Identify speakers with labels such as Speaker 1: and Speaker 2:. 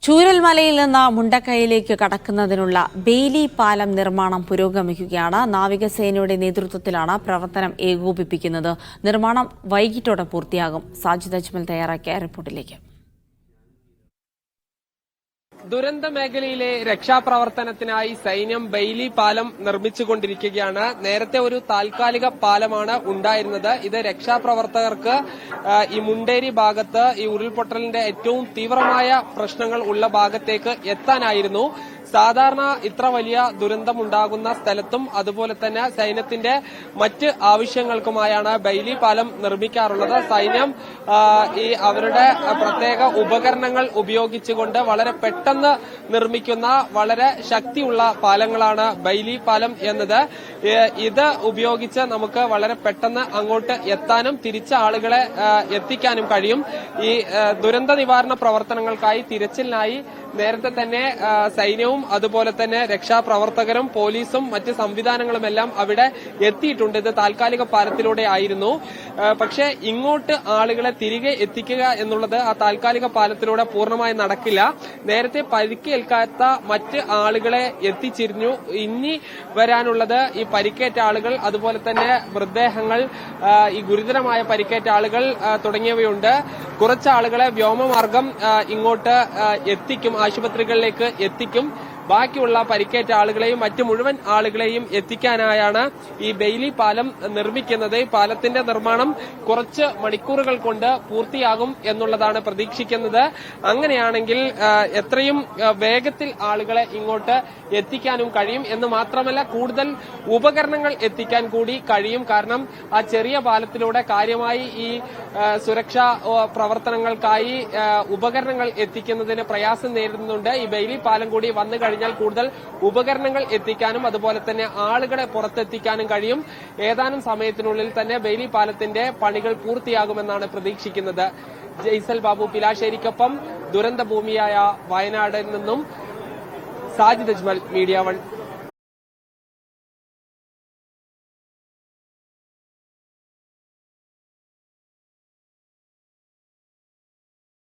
Speaker 1: ചൂരൽമലയിൽ നിന്ന് മുണ്ടക്കൈയിലേക്ക് കടക്കുന്നതിനുള്ള ബെയിലി പാലം നിർമ്മാണം പുരോഗമിക്കുകയാണ്. നാവികസേനയുടെ നേതൃത്വത്തിലാണ് പ്രവർത്തനം ഏകോപിപ്പിക്കുന്നത്. നിർമ്മാണം വൈകിട്ടോടെ പൂർത്തിയാകും. സാജിദ് അജ്മൽ തയ്യാറാക്കിയ റിപ്പോർട്ടിലേക്ക്.
Speaker 2: ദുരന്ത മേഖലയിലെ രക്ഷാപ്രവർത്തനത്തിനായി സൈന്യം ബെയിലി പാലം നിർമ്മിച്ചുകൊണ്ടിരിക്കുകയാണ്. നേരത്തെ ഒരു താൽക്കാലിക പാലമാണ് ഉണ്ടായിരുന്നത്. ഇത് രക്ഷാപ്രവർത്തകർക്ക് ഈ മുണ്ടേരി ഭാഗത്ത് ഈ ഉരുൾപൊട്ടലിന്റെ ഏറ്റവും തീവ്രമായ പ്രശ്നങ്ങൾ ഉള്ള ഭാഗത്തേക്ക് എത്താനായിരുന്നു. സാധാരണ ഇത്ര വലിയ ദുരന്തമുണ്ടാകുന്ന സ്ഥലത്തും അതുപോലെ തന്നെ സൈന്യത്തിന്റെ മറ്റ് ആവശ്യങ്ങൾക്കുമായാണ് ബെയിലി പാലം നിർമ്മിക്കാറുള്ളത്. സൈന്യം ഈ അവരുടെ പ്രത്യേക ഉപകരണങ്ങൾ ഉപയോഗിച്ചുകൊണ്ട് വളരെ പെട്ടെന്ന് നിർമ്മിക്കുന്ന വളരെ ശക്തിയുള്ള പാലങ്ങളാണ് ബെയിലി പാലം എന്നത്. ഇത് ഉപയോഗിച്ച് നമുക്ക് വളരെ പെട്ടെന്ന് അങ്ങോട്ട് എത്താനും തിരിച്ച ആളുകളെ എത്തിക്കാനും കഴിയും. ഈ ദുരന്ത നിവാരണ പ്രവർത്തനങ്ങൾക്കായി തിരച്ചിലിനായി നേരത്തെ തന്നെ സൈന്യവും അതുപോലെ തന്നെ രക്ഷാപ്രവർത്തകരും പോലീസും മറ്റ് സംവിധാനങ്ങളുമെല്ലാം അവിടെ എത്തിയിട്ടുണ്ട്. ഇത് താൽക്കാലിക പാലത്തിലൂടെ ആയിരുന്നു. പക്ഷേ ഇങ്ങോട്ട് ആളുകളെ തിരികെ എത്തിക്കുക എന്നുള്ളത് ആ താൽക്കാലിക പാലത്തിലൂടെ പൂർണ്ണമായി നടക്കില്ല. നേരത്തെ പരിക്കേൽക്കാത്ത മറ്റ് ആളുകളെ എത്തിച്ചിരുന്നു. ഇനി വരാനുള്ളത് ഈ പരിക്കേറ്റ ആളുകൾ, അതുപോലെ തന്നെ മൃതദേഹങ്ങൾ, ഈ ഗുരുതരമായ പരിക്കേറ്റ ആളുകൾ തുടങ്ങിയവയുണ്ട്. കുറച്ച് ആളുകളെ വ്യോമമാർഗം ഇങ്ങോട്ട് എത്തിക്കും, ആശുപത്രികളിലേക്ക് എത്തിക്കും. ബാക്കിയുള്ള പരിക്കേറ്റ ആളുകളെയും മറ്റു മുഴുവൻ ആളുകളെയും എത്തിക്കാനായാണ് ഈ ബെയിലി പാലം നിർമ്മിക്കുന്നത്. ഈ പാലത്തിന്റെ നിർമ്മാണം കുറച്ച് മണിക്കൂറുകൾ കൊണ്ട് പൂർത്തിയാകും എന്നുള്ളതാണ് പ്രതീക്ഷിക്കുന്നത്. അങ്ങനെയാണെങ്കിൽ എത്രയും വേഗത്തിൽ ആളുകളെ ഇങ്ങോട്ട് എത്തിക്കാനും കഴിയും എന്ന് മാത്രമല്ല കൂടുതൽ ഉപകരണങ്ങൾ എത്തിക്കാൻ കൂടി കഴിയും. കാരണം ആ ചെറിയ പാലത്തിലൂടെ കാര്യമായി ഈ സുരക്ഷാ പ്രവർത്തനങ്ങൾക്കായി ഉപകരണങ്ങൾ എത്തിക്കുന്നതിന് പ്രയാസം നേരിടുന്നുണ്ട്. ഈ ബെയിലി പാലം കൂടി വന്നു കഴിഞ്ഞാൽ കൂടുതൽ ഉപകരണങ്ങൾ എത്തിക്കാനും അതുപോലെ തന്നെ ആളുകളെ പുറത്തെത്തിക്കാനും കഴിയും. ഏതാനും സമയത്തിനുള്ളിൽ തന്നെ ബെയിലി പാലത്തിന്റെ പണികൾ പൂർത്തിയാകുമെന്നാണ് പ്രതീക്ഷിക്കുന്നത്. ജയ്സൽ ബാബു, പിലാശ്ശേരിക്കൊപ്പം ദുരന്തഭൂമിയായ വയനാടിൽ നിന്നും സാജിദ് അജ്മൽ, മീഡിയ 1.